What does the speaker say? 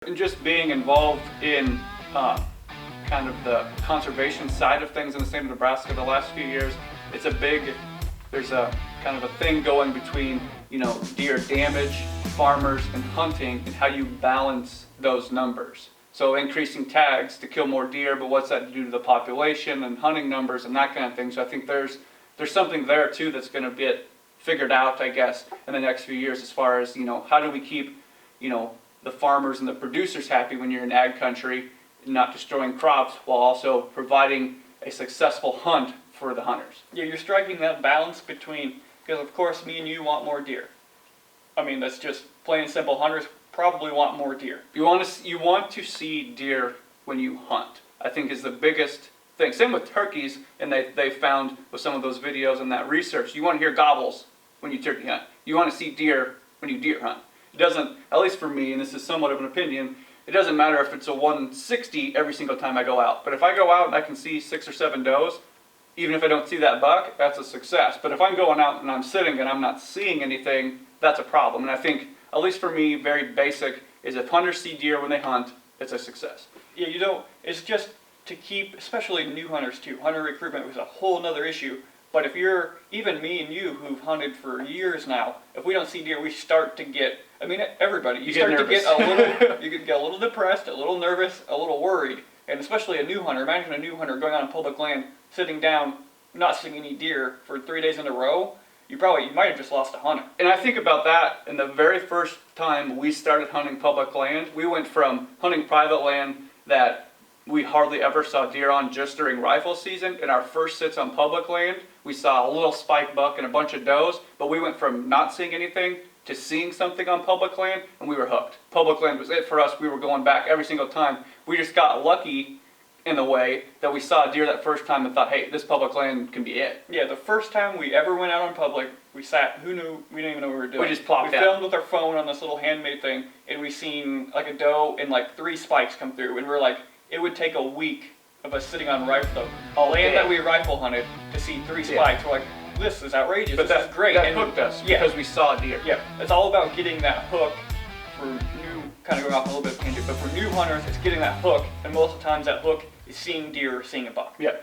And just being involved in kind of the conservation side of things in the state of Nebraska the last few years, there's a kind of a thing going between, deer damage, farmers, and hunting, and how you balance those numbers. So increasing tags to kill more deer, but what's that do to the population and hunting numbers and that kind of thing. So I think there's something there too that's going to get figured out, I guess, in the next few years as far as, how do we keep, the farmers and the producers happy when you're in ag country, not destroying crops while also providing a successful hunt for the hunters. Yeah, you're striking that balance between, because of course me and you want more deer. I mean, that's just plain and simple. Hunters probably want more deer. You want to see deer when you hunt, I think, is the biggest thing. Same with turkeys, and they found with some of those videos and that research, you want to hear gobbles when you turkey hunt. You want to see deer when you deer hunt. It doesn't, at least for me, and this is somewhat of an opinion, it doesn't matter if it's a 160 every single time I go out. But if I go out and I can see 6 or 7 does, even if I don't see that buck, that's a success. But if I'm going out and I'm sitting and I'm not seeing anything, that's a problem. And I think, at least for me, very basic, is if hunters see deer when they hunt, it's a success. Yeah, it's just to keep, especially new hunters too. Hunter recruitment was a whole nother issue. But if you're, even me and you who've hunted for years now, if we don't see deer, we start to get, everybody, you start to get you can get a little depressed, a little nervous, a little worried. And especially a new hunter, imagine a new hunter going out on public land, sitting down, not seeing any deer for 3 days in a row. You might have just lost a hunter. And I think about that, in the very first time we started hunting public land, we went from hunting private land that we hardly ever saw deer on just during rifle season. In our first sits on public land, we saw a little spike buck and a bunch of does, but we went from not seeing anything to seeing something on public land, and we were hooked. Public land was it for us. We were going back every single time. We just got lucky in the way that we saw a deer that first time and thought, hey, this public land can be it. Yeah, the first time we ever went out on public, we sat, who knew, we didn't even know what we were doing. We just plopped down. out. We filmed with our phone on this little handmade thing, and we seen like a doe and like 3 spikes come through, and we're like, it would take a week of us sitting on rifle, a land that we rifle hunted, to see 3 spikes. We're like, this is outrageous, but this is great. That hooked us because we saw a deer. Yeah, it's all about getting that hook for new, kind of going off a little bit of tangent, but for new hunters, it's getting that hook, and most of the times that hook is seeing deer or seeing a buck. Yeah,